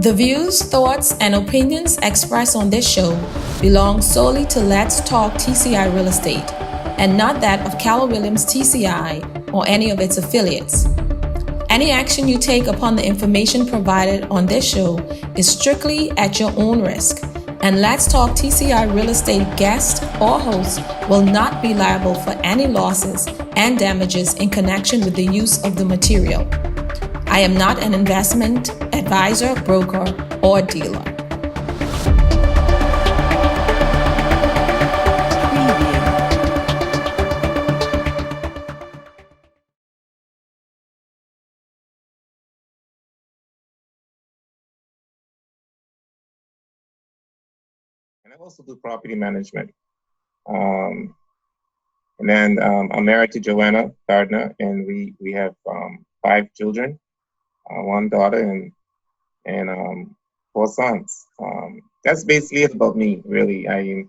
The views, thoughts, and opinions expressed on this show belong solely to Let's Talk TCI Real Estate and not that of Keller Williams TCI or any of its affiliates. Any action you take upon the information provided on this show is strictly at your own risk, and Let's Talk TCI Real Estate guests or hosts will not be liable for any losses and damages in connection with the use of the material. I am not an investment advisor, broker, or dealer. And I also do property management. I'm married to Joanna Gardner, and we have 5 children, 1 daughter and 4 sons. That's basically it about me, really. I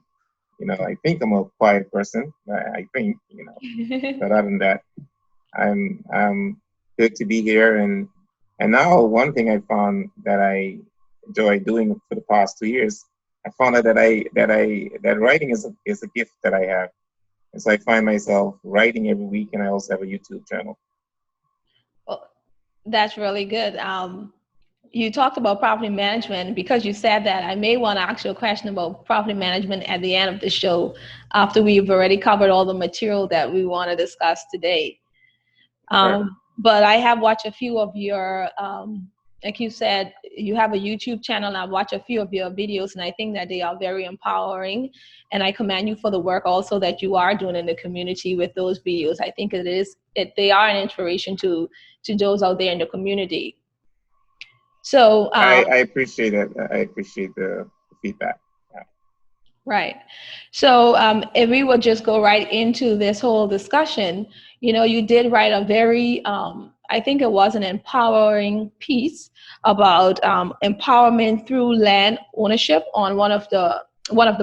think I'm a quiet person. I think, but other than that, I'm good to be here. And now one thing I found that I enjoy doing for the past 2 years, I found out that writing is a gift that I have. And so I find myself writing every week, and I also have a YouTube channel. Well, that's really good. You talked about property management. Because you said that, I may want to ask you a question about property management at the end of the show, after we've already covered all the material that we want to discuss today. Sure. But I have watched a few of your, like you said, you have a YouTube channel, and I've watched a few of your videos, and I think that they are very empowering. And I commend you for the work also that you are doing in the community with those videos. I think they are an inspiration to those out there in the community. So I appreciate it. I appreciate the feedback. Yeah. Right. So if we would just go right into this whole discussion, you did write a very, I think it was an empowering piece about empowerment through land ownership on one of the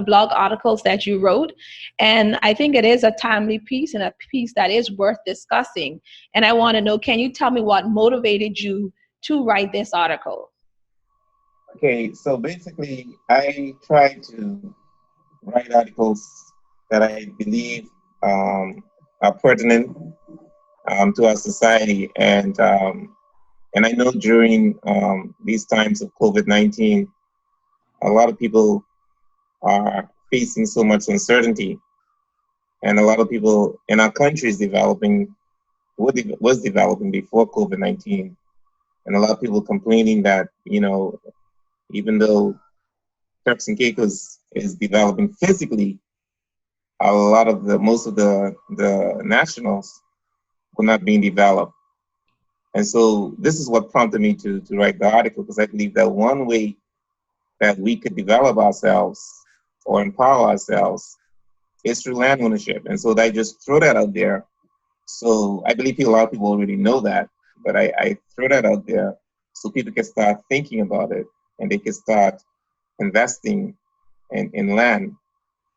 blog articles that you wrote. And I think it is a timely piece and a piece that is worth discussing. And I want to know, can you tell me what motivated you to write this article? Okay, so basically, I try to write articles that I believe are pertinent to our society, and I know during these times of COVID-19, a lot of people are facing so much uncertainty, and a lot of people in our country was developing before COVID-19, and a lot of people complaining that even though Turks and Caicos is developing physically, most of the nationals were not being developed. And so this is what prompted me to write the article, because I believe that one way that we could develop ourselves or empower ourselves is through land ownership. And so I just throw that out there. So I believe a lot of people already know that, but I throw that out there so people can start thinking about it, and they can start investing in land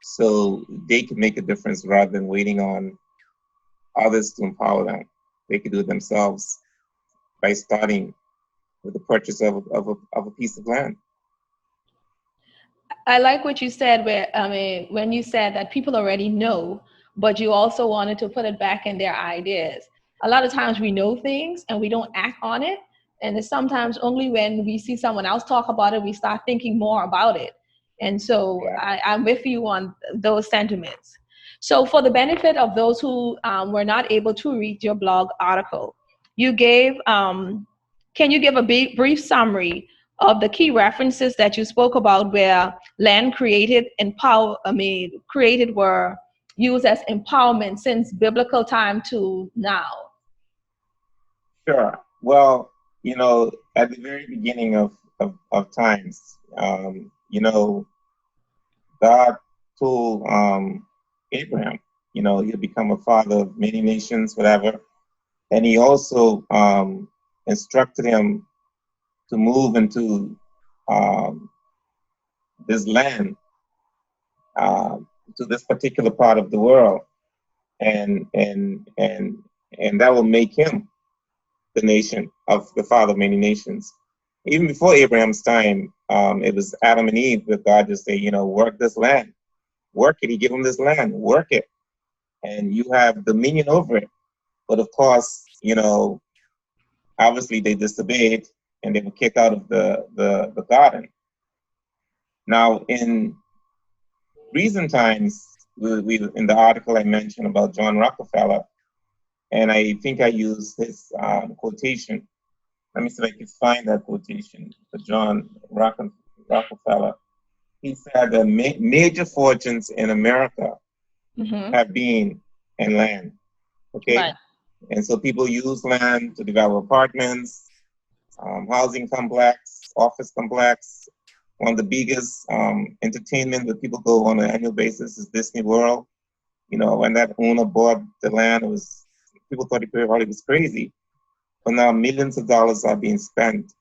so they can make a difference rather than waiting on others to empower them. They can do it themselves by starting with the purchase of a piece of land. I like what you said, when you said that people already know, but you also wanted to put it back in their ideas. A lot of times we know things and we don't act on it. And it's sometimes only when we see someone else talk about it, we start thinking more about it. And so yeah. I'm with you on those sentiments. So for the benefit of those who were not able to read your blog article, you gave, can you give a brief summary of the key references that you spoke about where land created were used as empowerment since biblical time to now? Sure. Well, at the very beginning of times, God told Abraham, he'll become a father of many nations, whatever. And he also instructed him to move into this land, to this particular part of the world, and that will make him the nation of the father of many nations. even before Abraham's time, it was Adam and Eve where God just say, work this land, work it. He gave them this land, work it, and you have dominion over it. But of course, obviously they disobeyed and they were kicked out of the garden. Now, in recent times, we in the article I mentioned about John Rockefeller, and I think I used his quotation. Let me see if I can find that quotation for John Rockefeller. He said that major fortunes in America have been in land. Okay. Right. And so people use land to develop apartments, housing complex, office complex. One of the biggest entertainment that people go on an annual basis is Disney World. When that owner bought the land, people thought it was crazy. But now millions of dollars are being spent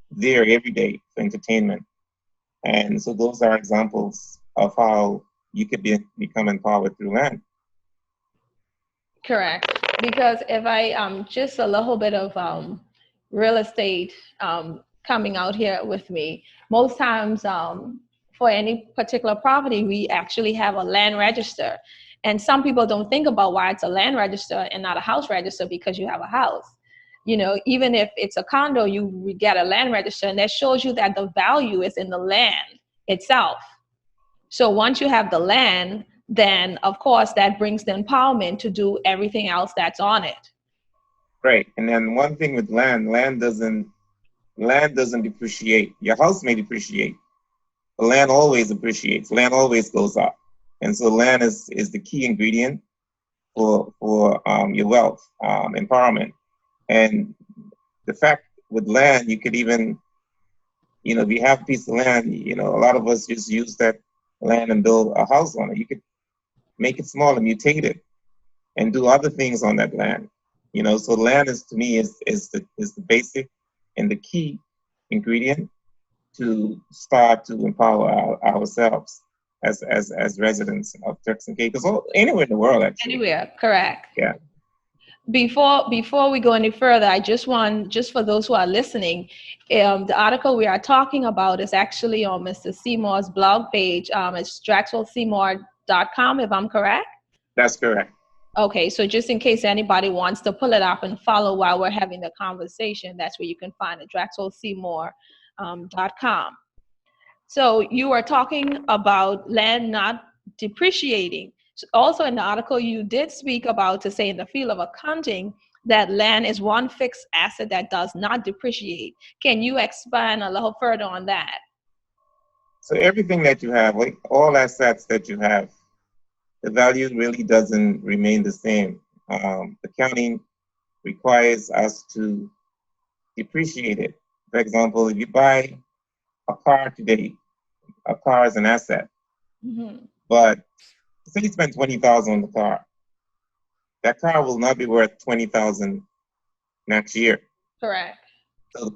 there every day for entertainment. And so those are examples of how you could become empowered through land. Correct. Because if I just a little bit of real estate coming out here with me, most times for any particular property, we actually have a land register. And some people don't think about why it's a land register and not a house register because you have a house. Even if it's a condo, we get a land register, and that shows you that the value is in the land itself. So once you have the land, then of course that brings the empowerment to do everything else that's on it. Right. And then one thing with land doesn't depreciate. Your house may depreciate, but land always appreciates. Land always goes up. And so land is the key ingredient for your wealth, empowerment. And the fact with land, you could even, if you have a piece of land, a lot of us just use that land and build a house on it. You could make it smaller, mutate it, and do other things on that land. So land is, to me, is the basic and the key ingredient to start to empower ourselves as residents of Turks and Caicos, or anywhere in the world, actually. Anywhere, correct. Yeah. Before we go any further, I just for those who are listening, the article we are talking about is actually on Mr. Seymour's blog page. It's draxelseymour.com, if I'm correct. That's correct. Okay, so just in case anybody wants to pull it up and follow while we're having the conversation, that's where you can find it, draxelseymour.com. So you are talking about land not depreciating. Also in the article, you did speak about, to say in the field of accounting, that land is one fixed asset that does not depreciate. Can you expand a little further on that? So everything that you have, like all assets that you have, the value really doesn't remain the same. Accounting requires us to depreciate it. For example, if you buy a car today, a car is an asset. But say you spend $20,000 on the car, that car will not be worth $20,000 next year. Correct. So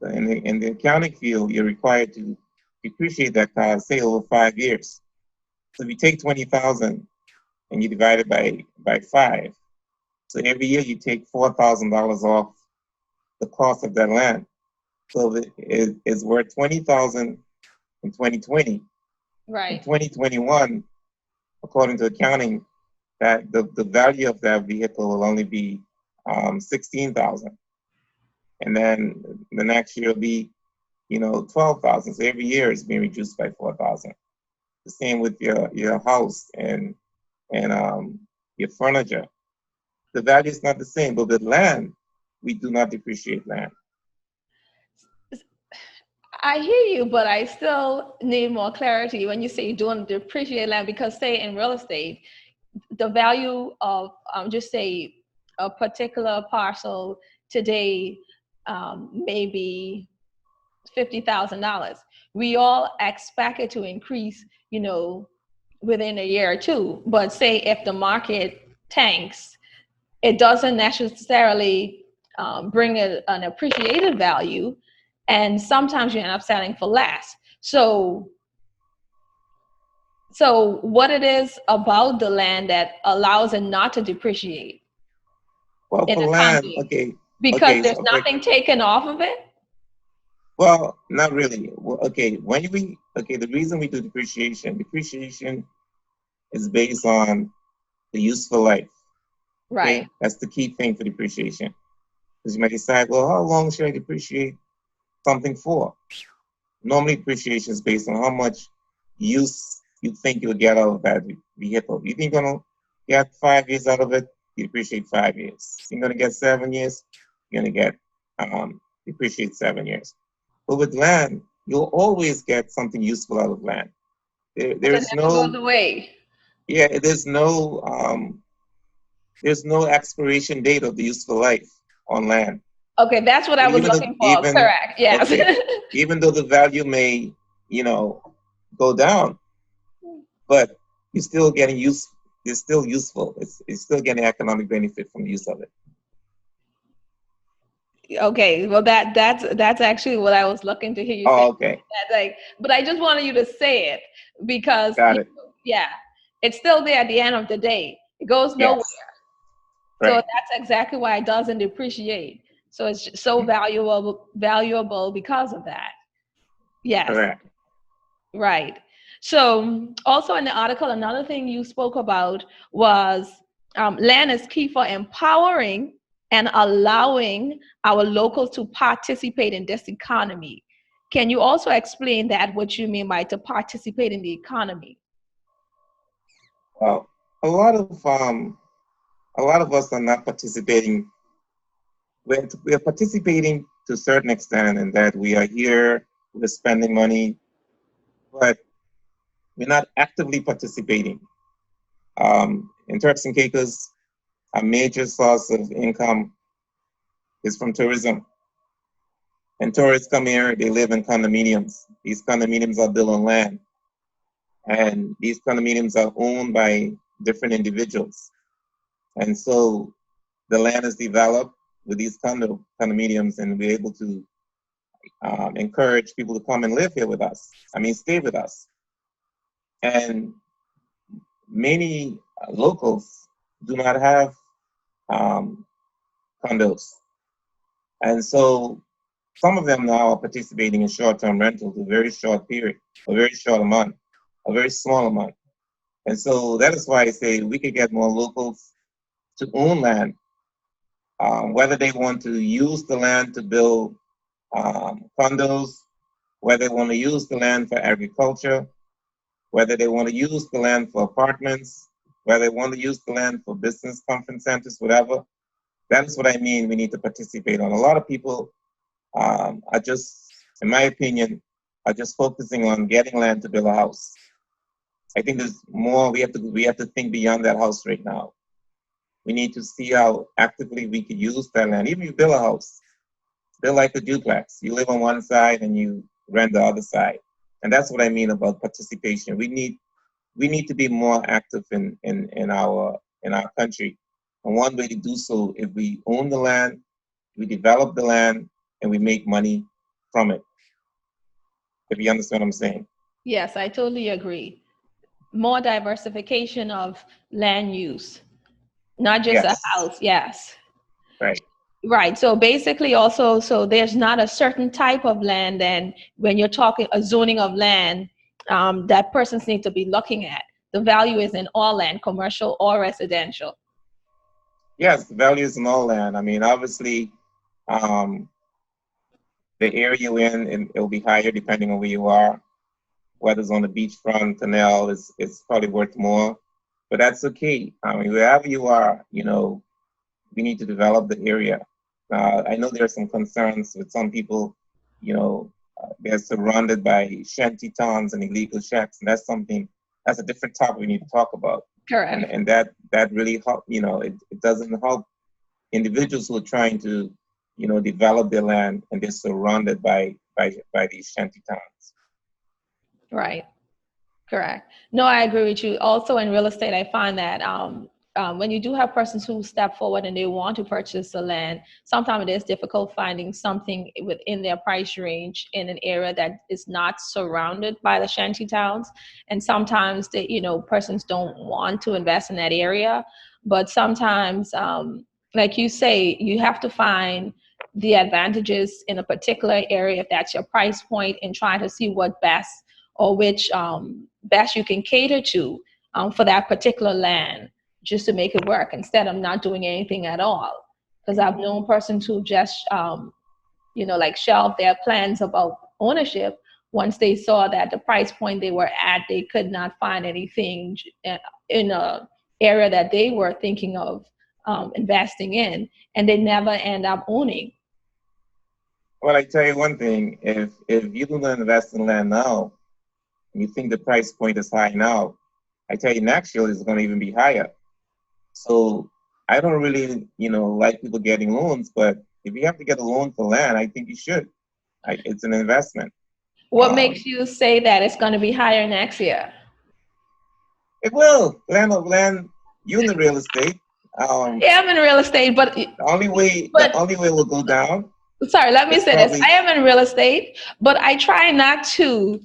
in the accounting field, you're required to depreciate that car, say, over 5 years. So if you take $20,000 and you divide it by 5, so every year you take $4,000 off the cost of that land. So it's worth $20,000 in 2020. Right. In 2021, according to accounting, that the value of that vehicle will only be $16,000, and then the next year will be $12,000. So every year it's being reduced by $4,000. The same with your house and your furniture. The value is not the same, but with land, we do not depreciate land. I hear you, but I still need more clarity when you say you don't depreciate land, because say in real estate, the value of just say a particular parcel today may be $50,000. We all expect it to increase, within a year or two. But say if the market tanks, it doesn't necessarily bring an appreciated value, and sometimes you end up selling for less. So what it is about the land that allows it not to depreciate? Well, for land, okay. Because there's nothing taken off of it? Well, not really. Well, okay, the reason we do depreciation is based on the useful life. Right. Okay, that's the key thing for depreciation. Because you might decide, well, how long should I depreciate something for? Normally, depreciation is based on how much use you think you'll get out of that vehicle. You think you're gonna get 5 years out of it, you depreciate 5 years. You're gonna get 7 years, you're gonna get depreciate 7 years. But with land, you'll always get something useful out of land. It There's never goes no, away. yeah, there's no expiration date of the useful life on land. Okay, that's what So I was looking for. Correct. Yes. okay, even though the value may, you know, go down, but you're still getting use. It's still useful. It's still getting economic benefit from the use of it. Okay, well that's actually what I was looking to hear you say. Oh, okay, That, like, but I just wanted you to say it because got it. yeah, it's still there at the end of the day. It goes nowhere. Yes, So right, that's exactly why it doesn't depreciate. So it's just so mhm, valuable because of that. Yes, correct. right. So also in the article, another thing you spoke about was land is key for empowering and allowing our locals to participate in this economy. Can you also explain that, what you mean by to participate in the economy? Well, a lot of us are not participating. We're participating to a certain extent in that we are here, we're spending money, but we're not actively participating. In Turks and Caicos, a major source of income is from tourism. And tourists come here, they live in condominiums. These condominiums are built on land. And these condominiums are owned by different individuals. And so the land is developed with these condominiums, and we're able to encourage people to come and live here with us. I mean, stay with us. And many locals do not have um, condos. And so some of them now are participating in short-term rentals, a very short period, a very short amount, a very small amount. And so that is why I say we could get more locals to own land, whether they want to use the land to build condos, whether they want to use the land for agriculture, whether they want to use the land for apartments, whether they want to use the land for business conference centers, whatever. That is what I mean we need to participate on. A lot of people are just, in my opinion, are just focusing on getting land to build a house. I think there's more. We have to think beyond that house right now. We need to see how actively we could use that land. Even if you build a house, build like a duplex. You live on one side and you rent the other side. And that's what I mean about participation. We need to be more active in our country. And one way to do so, if we own the land, we develop the land, and we make money from it. If you understand what I'm saying. Yes, I totally agree. More diversification of land use, not just a Yes. house. Yes. Right. Right. So basically also, so there's not a certain type of land, and when you're talking a zoning of land, that persons need to be looking at. The value is in all land, commercial or residential. Yes, the value is in all land. I mean, obviously, um, the area you're in, it'll be higher depending on where you are. Whether it's on the beachfront, canal, it's probably worth more. But that's okay. I mean, wherever you are, we need to develop the area. I know there are some concerns with some people, they're surrounded by shanty towns and illegal shacks, and that's a different topic we need to talk about. And Correct. and that really help, it doesn't help individuals who are trying to, develop their land, and they're surrounded by these shanty towns. Right. Correct. No, I agree with you. Also, in real estate, I find that when you do have persons who step forward and they want to purchase the land, sometimes it is difficult finding something within their price range in an area that is not surrounded by the shanty towns. And sometimes persons don't want to invest in that area. But sometimes, like you say, you have to find the advantages in a particular area, if that's your price point, and try to see what best or which best you can cater to for that particular land, just to make it work instead of not doing anything at all. Because I've known persons who just like shelved their plans about ownership once they saw that the price point they were at, they could not find anything in a area that they were thinking of investing in, and they never end up owning. Well, I tell you one thing, if you do not invest in land now, and you think the price point is high now, I tell you next year it's going to even be higher. So I don't really, like people getting loans, but if you have to get a loan for land, I think you should. It's an investment. What makes you say that it's going to be higher next year? It will. Land, you in the real estate. Yeah, I'm in real estate, but the only way it will go down. Sorry, let me say this. I am in real estate, but I try not to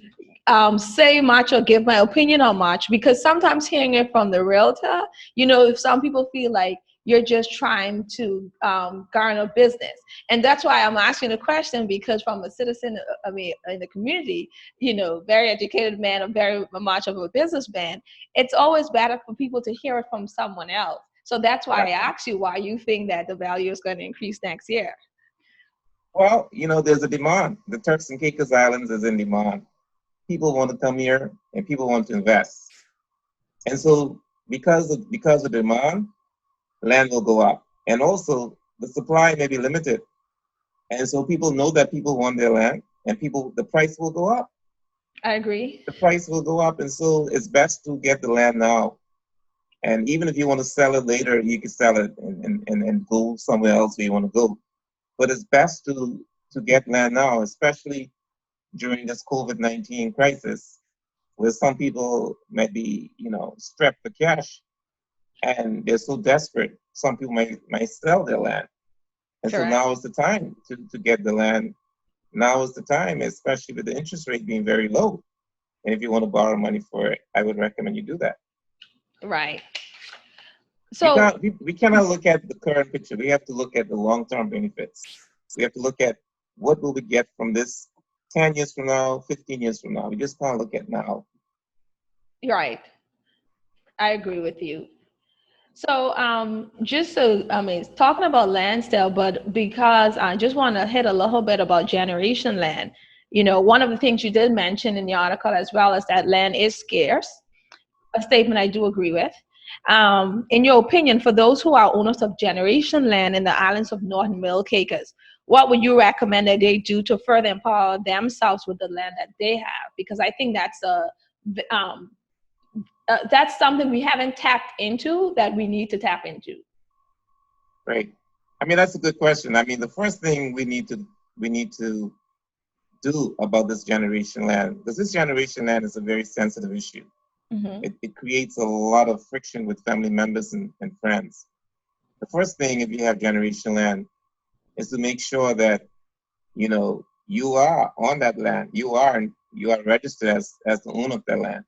say much or give my opinion on much, because sometimes hearing it from the realtor, if some people feel like you're just trying to garner business. And that's why I'm asking the question, because from a citizen, in the community, very educated man, or very much of a businessman, it's always better for people to hear it from someone else. So that's why I asked you why you think that the value is going to increase next year. Well, there's a demand. The Turks and Caicos Islands is in demand. People want to come here and people want to invest. And so because of demand, land will go up. And also the supply may be limited. And so people know that people want their land, and the price will go up. I agree. The price will go up. And so it's best to get the land now. And even if you want to sell it later, you can sell it and go somewhere else where you want to go. But it's best to get land now, especially during this COVID-19 crisis, where some people might be, strapped for cash, and they're so desperate. Some people might sell their land. And Correct. So now is the time to get the land. Now is the time, especially with the interest rate being very low. And if you want to borrow money for it, I would recommend you do that. Right. So we cannot look at the current picture. We have to look at the long-term benefits. We have to look at what will we get from this 10 years from now, 15 years from now. We just can't look at now. Right. I agree with you. So talking about land sale, but because I just want to hit a little bit about generation land. One of the things you did mention in the article as well is that land is scarce, a statement I do agree with. In your opinion, for those who are owners of generation land in the islands of North and Middle Caicos, what would you recommend that they do to further empower themselves with the land that they have? Because I think that's something we haven't tapped into that we need to tap into. Right. That's a good question. The first thing we need to do about this generation land, because this generation land is a very sensitive issue. Mm-hmm. It creates a lot of friction with family members and friends. The first thing, if you have generation land, is to make sure that you are on that land. You are registered as the owner of that land.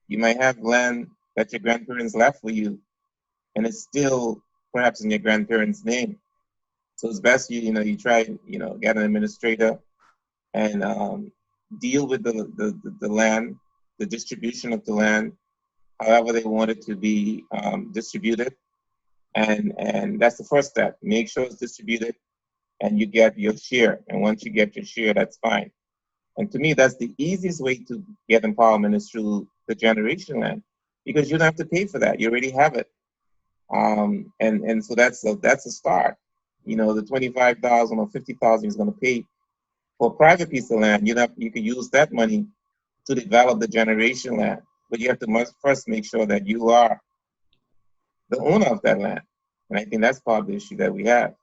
You might have land that your grandparents left for you, and it's still perhaps in your grandparents' name. So it's best you try get an administrator and deal with the land, the distribution of the land, however they want it to be distributed, and that's the first step. Make sure it's distributed, and you get your share. And once you get your share, that's fine. And to me, that's the easiest way to get empowerment, is through the generation land, because you don't have to pay for that. You already have it. And so that's a start. The 25,000 or 50,000 is going to pay for a private piece of land. You can use that money to develop the generation land, but you have to first make sure that you are the owner of that land. And I think that's part of the issue that we have,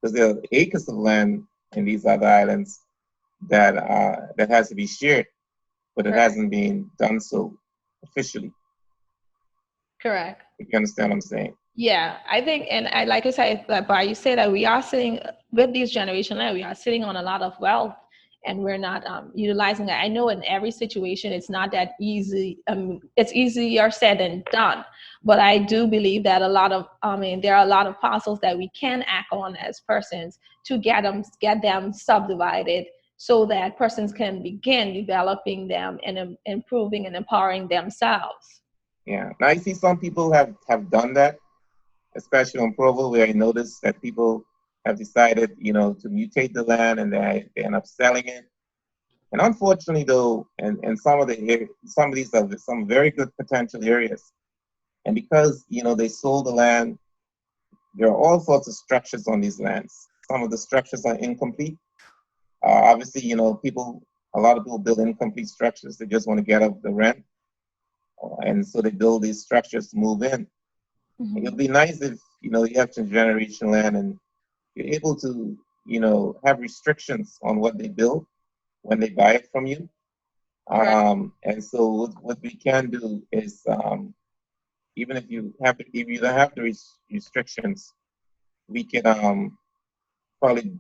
because there are acres of land in these other islands that has to be shared, but it hasn't been done so officially. Correct. You understand what I'm saying? Yeah, I think, and I like I said, but you say that we are sitting with these generation land, we are sitting on a lot of wealth and we're not utilizing that. I know in every situation it's not that easy. It's easier said than done, but I do believe that there are a lot of parcels that we can act on as persons to get them subdivided so that persons can begin developing them and improving and empowering themselves. Yeah. Now I see some people have done that, especially on Provo, where I noticed that people have decided, to mutate the land and they end up selling it. And unfortunately, though, and some of these are some very good potential areas. And because they sold the land, there are all sorts of structures on these lands. Some of the structures are incomplete. Obviously, a lot of people build incomplete structures. They just want to get up the rent, and so they build these structures to move in. Mm-hmm. It would be nice if you have some generational land and you're able to have restrictions on what they build when they buy it from you. Right. And so what we can do is, even if you don't have the restrictions, we can probably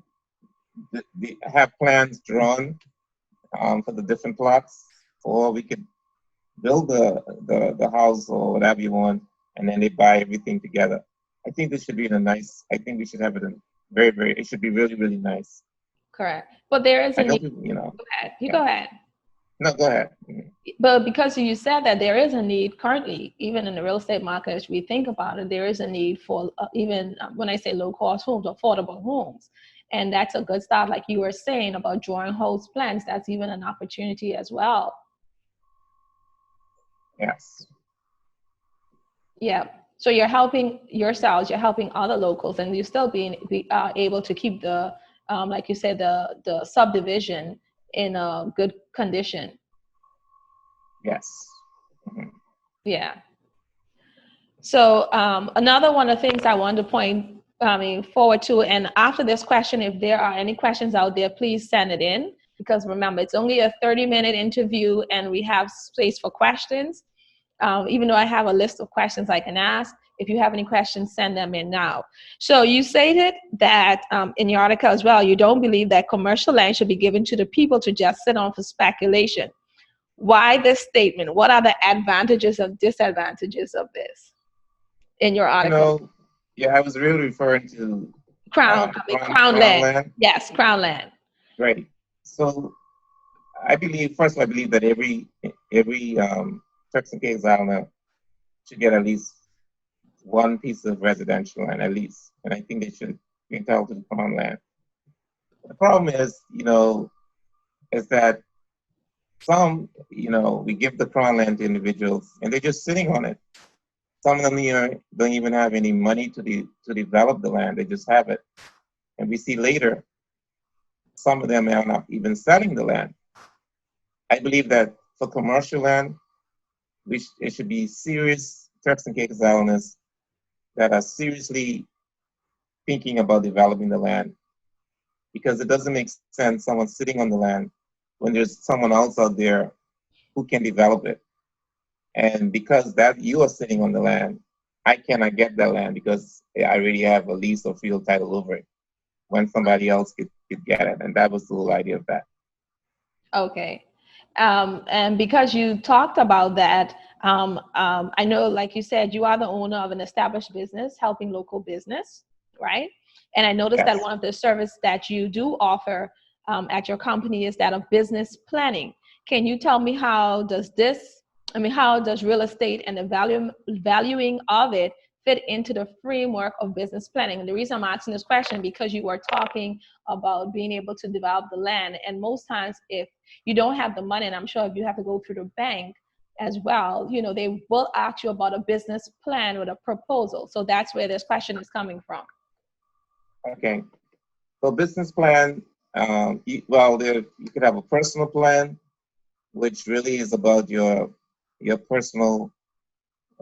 have plans drawn for the different plots, or we could build the house or whatever you want, and then they buy everything together. I think this should be I think we should have it in very, very, it should be really, really nice. Correct. But there is I a know need. people, Go ahead. yeah. Go ahead. No, go ahead. But because you said that there is a need currently, even in the real estate market, as we think about it, there is a need for even when I say low cost homes, affordable homes. And that's a good start, like you were saying about drawing host plans. That's even an opportunity as well. Yes. Yeah. So you're helping yourselves, you're helping other locals, and you're still be able to keep the, like you said, the subdivision in a good condition. Yes. Mm-hmm. Yeah. So another one of the things I wanted to point forward to, and after this question, if there are any questions out there, please send it in, because remember, it's only a 30-minute interview and we have space for questions. Even though I have a list of questions I can ask, if you have any questions, send them in now. So you stated that in your article as well, you don't believe that commercial land should be given to the people to just sit on for speculation. Why this statement? What are the advantages and disadvantages of this in your article? Yeah, I was really referring to Crown land. land. Yes, crown land. Right. So I believe that every Turks and Caicos Islander should get at least one piece of residential land, at least, and I think they should be entitled to the crown land. The problem is that we give the crown land to individuals and they're just sitting on it. Some of them don't even have any money to develop the land. They just have it. And we see later, some of them are not even selling the land. I believe that for commercial land, it should be serious Turks and Caicos Islanders that are seriously thinking about developing the land, because it doesn't make sense someone sitting on the land when there's someone else out there who can develop it. And because that you are sitting on the land, I cannot get that land because I already have a lease or field title over it when somebody else could get it. And that was the whole idea of that. Okay. And because you talked about that, I know, like you said, you are the owner of an established business, helping local business, right? And I noticed that one of the services that you do offer at your company is that of business planning. Can you tell me how does real estate and the valuing of it fit into the framework of business planning? And the reason I'm asking this question, because you were talking about being able to develop the land. And most times if you don't have the money, and I'm sure if you have to go through the bank as well, they will ask you about a business plan with a proposal. So that's where this question is coming from. Okay. So business plan, you could have a personal plan, which really is about your personal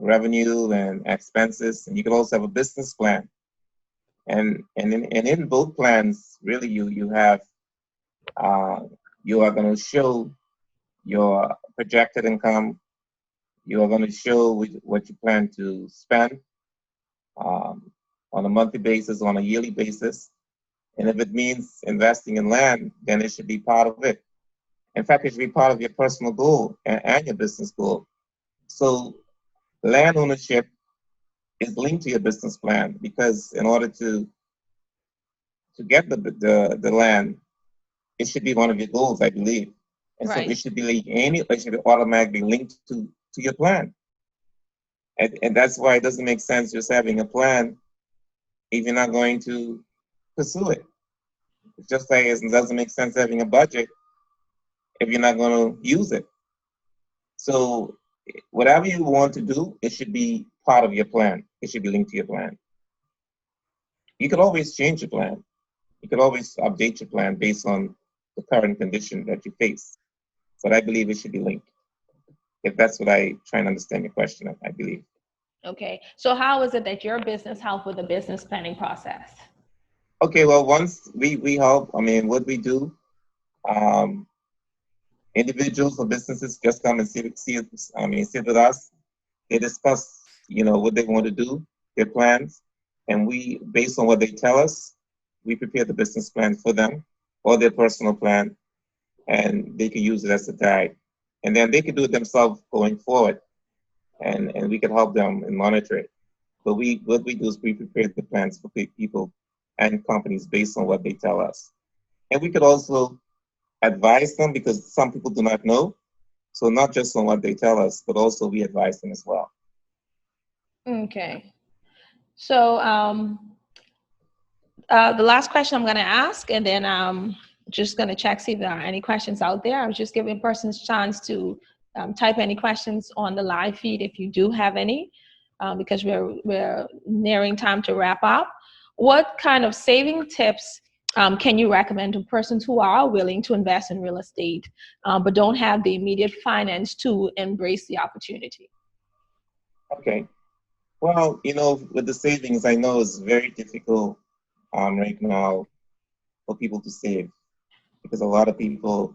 revenue and expenses. And you can also have a business plan. And in both plans, really you have you are going to show your projected income. You are going to show what you plan to spend on a monthly basis, on a yearly basis. And if it means investing in land, then it should be part of it. In fact, it should be part of your personal goal and your business goal. So land ownership is linked to your business plan, because in order to get the land, it should be one of your goals, I believe. And so Right. it should be like it should be automatically linked to your plan. And that's why it doesn't make sense just having a plan if you're not going to pursue it. It's just like it doesn't make sense having a budget if you're not going to use it. So whatever you want to do, it should be part of your plan. It should be linked to your plan. You could always change your plan. You could always update your plan based on the current condition that you face. But I believe it should be linked. If that's what I try and understand your question, I believe. Okay. So how is it that your business helped with the business planning process? Okay, well, once we help, I mean, what we do, um, individuals or businesses just come and sit with us. They discuss, what they want to do, their plans, and we, based on what they tell us, we prepare the business plan for them or their personal plan, and they can use it as a guide. And then they can do it themselves going forward, and we can help them and monitor it. But what we do is we prepare the plans for people and companies based on what they tell us. And we could also advise them, because some people do not know. So not just on what they tell us, but also we advise them as well. Okay. So the last question I'm going to ask, and then I'm just going to check, see if there are any questions out there. I was just giving persons chance to type any questions on the live feed if you do have any, because we're nearing time to wrap up. What kind of saving tips can you recommend to persons who are willing to invest in real estate, but don't have the immediate finance to embrace the opportunity? Okay. Well, with the savings, I know it's very difficult right now for people to save, because a lot of people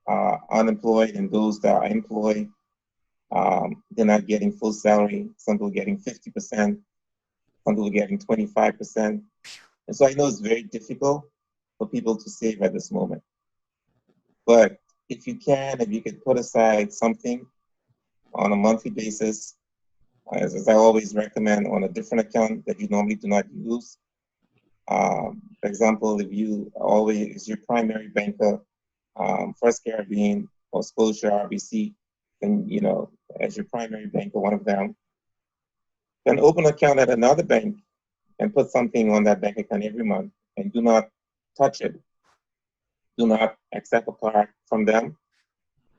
are unemployed, and those that are employed, they're not getting full salary. Some people are getting 50%, some people are getting 25%. And so I know it's very difficult for people to save at this moment. But if you could put aside something on a monthly basis, as I always recommend, on a different account that you normally do not use. For example, if you always is your primary banker, First Caribbean or Scotia RBC, then as your primary banker, one of them, then open an account at another bank and put something on that bank account every month, and do not touch it. Do not accept a card from them,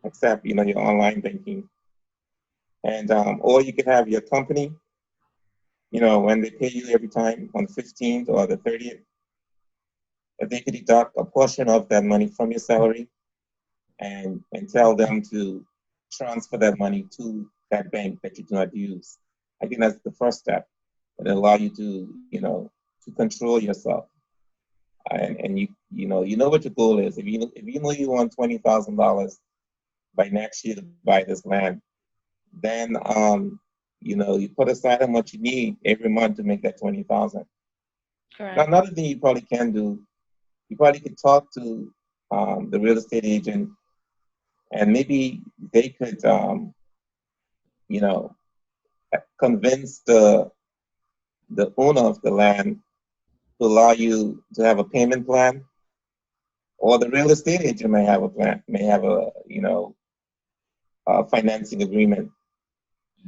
except your online banking. And or you could have your company, when they pay you every time on the 15th or the 30th, if they could deduct a portion of that money from your salary, and tell them to transfer that money to that bank that you do not use. I think that's the first step. It allow you to to control yourself, and you know what your goal is. If you know you want $20,000 by next year to buy this land, then you put aside how much you need every month to make that 20,000. Now, Correct. another thing you probably can do, you probably could talk to the real estate agent, and maybe they could you know convince the owner of the land to allow you to have a payment plan, or the real estate agent may have a plan, may have a financing agreement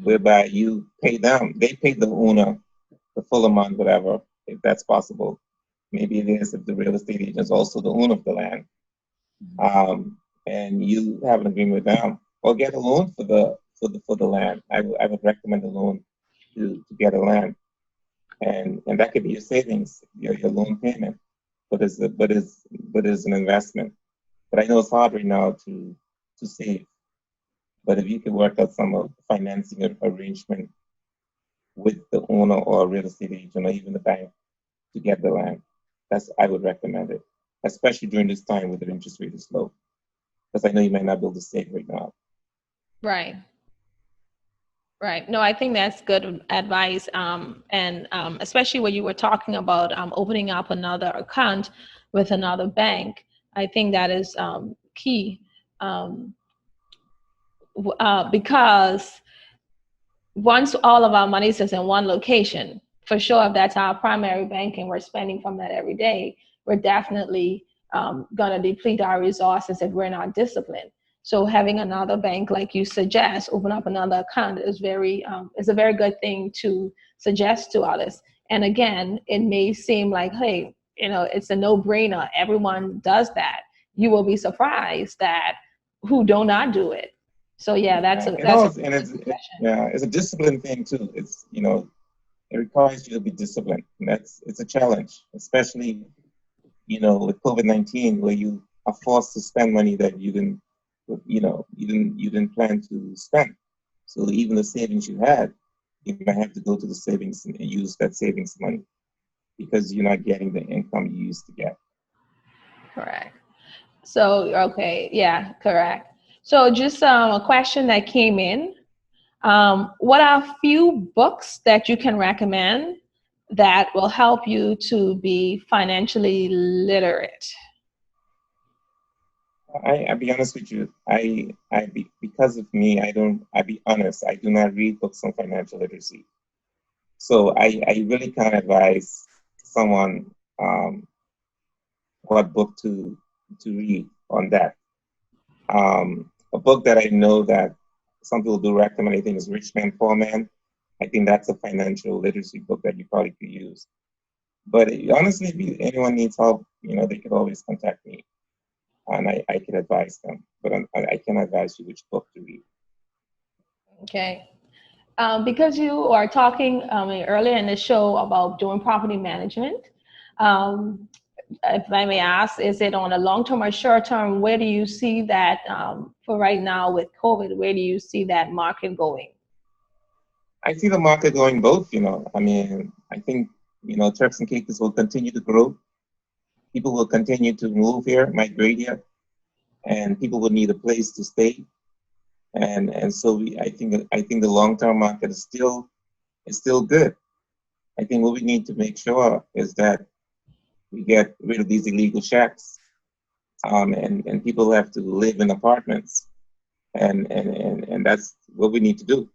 whereby you pay them, they pay the owner the full amount, whatever, if that's possible. Maybe it is if the real estate agent is also the owner of the land, and you have an agreement with them, or get a loan for the land. I would recommend a loan to get a land, and that could be your savings, your loan payment, but it's an investment. But I know it's hard right now to save. But if you could work out some financing arrangement with the owner or a real estate agent or even the bank to get the land, I would recommend it, especially during this time where the interest rate is low, because I know you might not be able to save right now. Right. Right. No, I think that's good advice. And especially when you were talking about opening up another account with another bank, I think that is key, um, because once all of our money is in one location, for sure, if that's our primary bank and we're spending from that every day, we're definitely going to deplete our resources if we're not disciplined. So having another bank, like you suggest, open up another account is a very good thing to suggest to others. And again, it may seem like, hey, it's a no-brainer. Everyone does that. You will be surprised that who do not do it. So yeah, that's a And that's a also, and it's a discipline thing too. It's, it requires you to be disciplined, and it's a challenge, especially with COVID-19, where you are forced to spend money that you didn't plan to spend. So even the savings you had, you might have to go to the savings and use that savings money because you're not getting the income you used to get. correct. So, okay, yeah, correct. So just a question that came in. What are a few books that you can recommend that will help you to be financially literate? I'll be honest with you. Because of me, I'll be honest, I do not read books on financial literacy. So I really can't advise someone what book to read on that. A book that I know that some people do recommend, I think, is Rich Man, Poor Man. I think that's a financial literacy book that you probably could use. But honestly, if anyone needs help, they can always contact me, and I can advise them. But I can advise you which book to read. Okay. Because you are talking earlier in the show about doing property management, um, if I may ask, is it on a long term or short term? Where do you see that for right now with COVID? Where do you see that market going? I see the market going both. I mean, I think Turks and Caicos will continue to grow. People will continue to move here, migrate here, and people will need a place to stay. And so I think the long term market is still good. I think what we need to make sure is that we get rid of these illegal shacks, and people have to live in apartments, and that's what we need to do.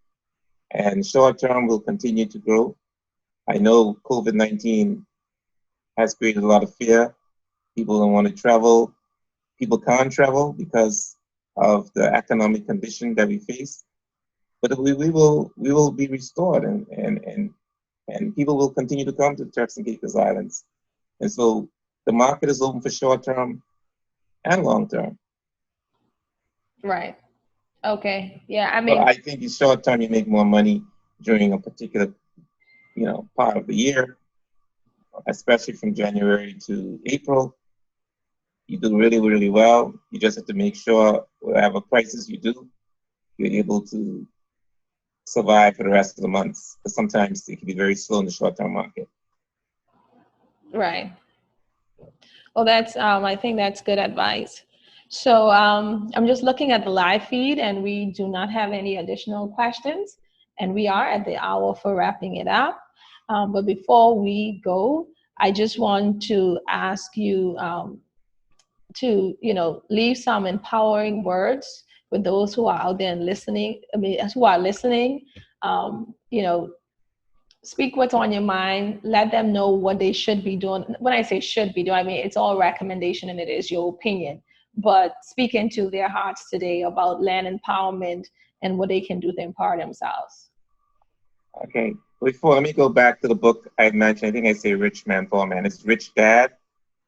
And short term will continue to grow. I know COVID-19 has created a lot of fear. People don't want to travel. People can't travel because of the economic condition that we face. But we will be restored, and people will continue to come to Turks and Caicos Islands. And so the market is open for short term and long term. Right. Okay. Yeah. I So mean, I think in short term you make more money during a particular part of the year, especially from January to April. You do really, really well. You just have to make sure whatever prices you do, you're able to survive for the rest of the months. Because sometimes it can be very slow in the short term market. right. Well, I think that's good advice. So I'm just looking at the live feed and we do not have any additional questions. And we are at the hour for wrapping it up. But before we go, I just want to ask you to, leave some empowering words with those who are out there and listening. I mean, who are listening, um, you know, speak what's on your mind, let them know what they should be doing. When I say should be doing, I mean it's all recommendation and it is your opinion, but speak into their hearts today about land empowerment and what they can do to empower themselves. Okay. Before, let me go back to the book I mentioned. I think I say Rich Man, Poor Man. It's Rich Dad,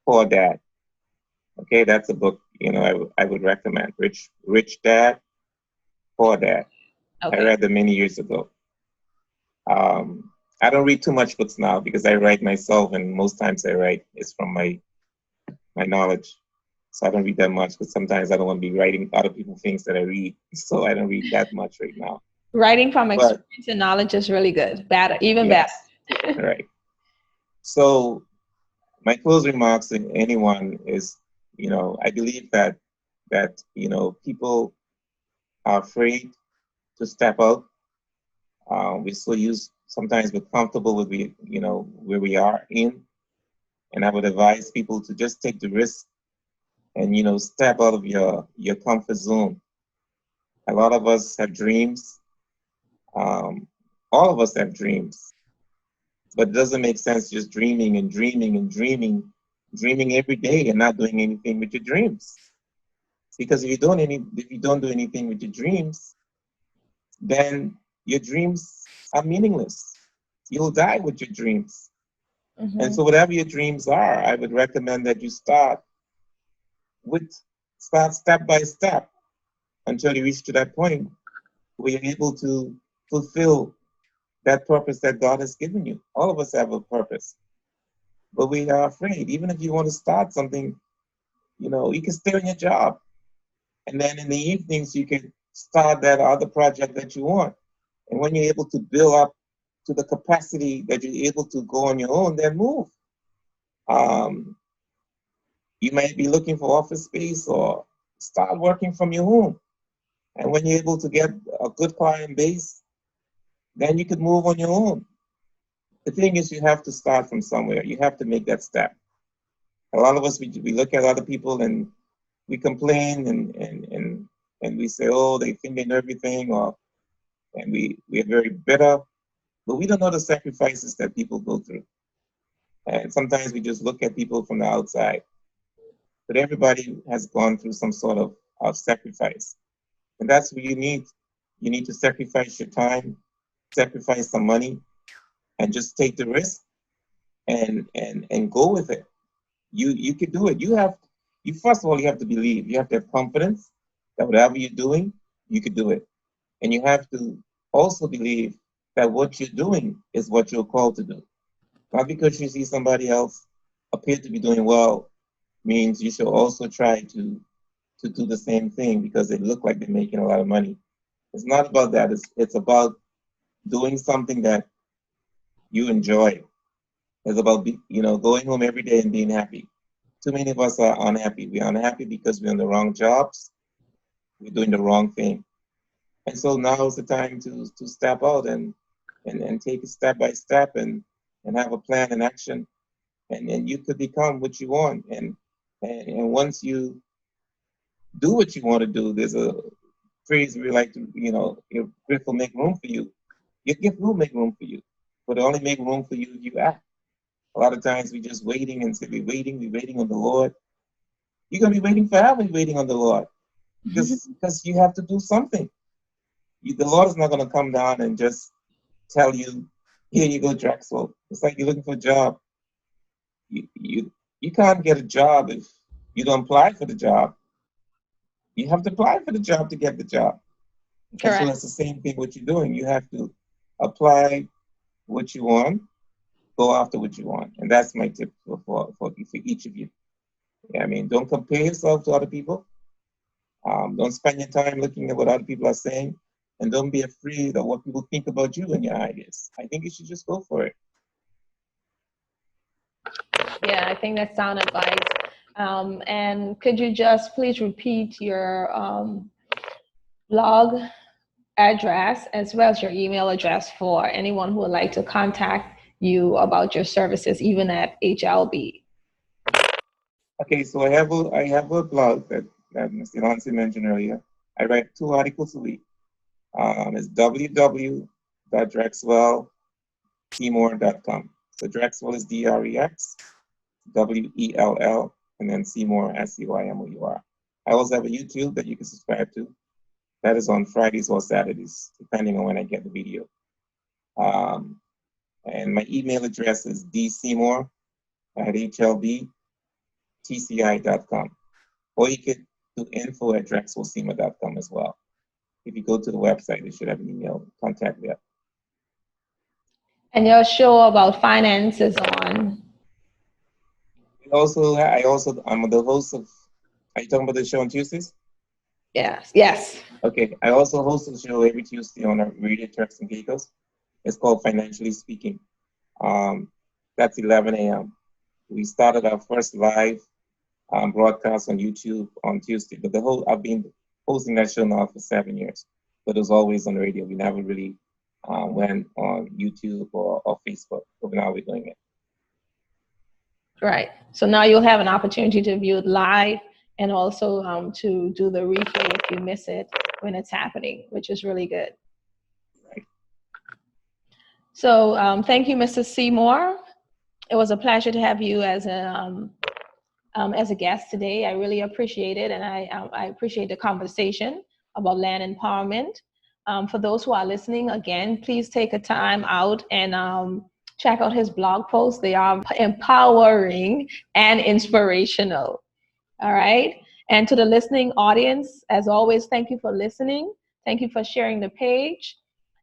Poor Dad. Okay, that's a book I would recommend. Rich Dad, Poor Dad. I Okay. read them many years ago. I don't read too much books now because I write myself, and most times I write is from my knowledge. So I don't read that much because sometimes I don't want to be writing other people's things that I read. So I don't read that much right now. Writing from But experience and knowledge is really good. Better, even better. yes, right. So my closing remarks to anyone is, I believe that people are afraid to step out We're so used, sometimes we're comfortable with where we are in. And I would advise people to just take the risk and, step out of your comfort zone. A lot of us have dreams. Um, all of us have dreams, but it doesn't make sense just dreaming and dreaming and dreaming every day and not doing anything with your dreams. Because if you don't do anything with your dreams, then your dreams are meaningless. You'll die with your dreams. And Mm-hmm. so whatever your dreams are, I would recommend that you start step by step until you reach to that point where you're able to fulfill that purpose that God has given you. All of us have a purpose, but we are afraid. Even if you want to start something, you can stay on your job. And then in the evenings, you can start that other project that you want. And when you're able to build up to the capacity that you're able to go on your own, then move. Um, you might be looking for office space or start working from your home. And when you're able to get a good client base, then you could move on your own. The thing is, you have to start from somewhere. You have to make that step. A lot of us, we look at other people and we complain and we say, oh, they think they know everything, and we are very bitter, but we don't know the sacrifices that people go through. And sometimes we just look at people from the outside, but everybody has gone through some sort of sacrifice. And that's what you need. You need to sacrifice your time, sacrifice some money, and just take the risk and go with it. You can do it. You first of all, you have to believe. You have to have confidence that whatever you're doing, you can do it. And you have to also believe that what you're doing is what you're called to do. Not because you see somebody else appear to be doing well means you should also try to do the same thing because they look like they're making a lot of money. It's not about that. It's about doing something that you enjoy. It's about going home every day and being happy. Too many of us are unhappy. We're unhappy because we're in the wrong jobs. We're doing the wrong thing. And so now is the time to step out and take it step by step and have a plan and action. And you could become what you want. And once you do what you want to do, there's a phrase we like to, your gift will make room for you. Your gift will make room for you. But it only make room for you if you act. A lot of times we just waiting and say we're waiting on the Lord. You're gonna be waiting forever waiting on the Lord. Because you have to do something. The Lord is not gonna come down and just tell you, here you go, Drexel. It's like you're looking for a job. You can't get a job if you don't apply for the job. You have to apply for the job to get the job. And so Correct. that's the same thing what you're doing. You have to apply what you want, go after what you want. And that's my tip for each of you. Yeah, I mean, don't compare yourself to other people. Don't spend your time looking at what other people are saying. And don't be afraid of what people think about you and your ideas. I think you should just go for it. Yeah, I think that's sound advice. And could you just please repeat your blog address as well as your email address for anyone who would like to contact you about your services, even at HLB? Okay, so I have a blog that Mr. Lancy mentioned earlier. I write 2 articles a week. It's www.drexwellseymour.com. So Drexwell is Drex, Well, and then Seymour, Seymour. I also have a YouTube that you can subscribe to. That is on Fridays or Saturdays, depending on when I get the video. And my email address is dSeymour@hlbtci.com. Or you could do info@drexelseymour.com as well. If you go to the website, it should have an email contact there. And your show about finance is on. I'm the host of. Are you talking about the show on Tuesdays? Yes. Yes. Okay, I also host a show every Tuesday on Radio Turks and Caicos. It's called Financially Speaking. That's 11 a.m. We started our first live broadcast on YouTube on Tuesday, but I've been hosting that show now for 7 years, but it was always on the radio. We never really when on YouTube or Facebook. So now we're doing it. Right. So now you'll have an opportunity to view it live and also to do the replay if you miss it when it's happening, which is really good. Right. So thank you, Mr. Seymour. It was a pleasure to have you as a guest today. I really appreciate it, and I appreciate the conversation about land empowerment. For those who are listening, again, please take a time out and check out his blog posts. They are empowering and inspirational. All right. And to the listening audience, as always, thank you for listening. Thank you for sharing the page.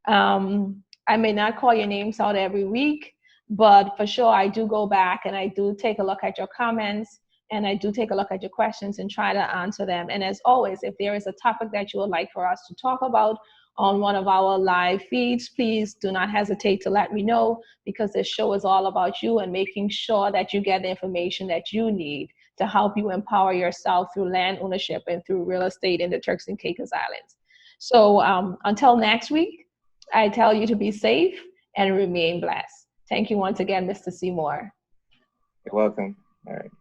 I may not call your names out every week, but for sure, I do go back and I do take a look at your comments and I do take a look at your questions and try to answer them. And as always, if there is a topic that you would like for us to talk about on one of our live feeds, please do not hesitate to let me know, because this show is all about you and making sure that you get the information that you need to help you empower yourself through land ownership and through real estate in the Turks and Caicos Islands. So until next week, I tell you to be safe and remain blessed. Thank you once again, Mr. Seymour. You're welcome. All right.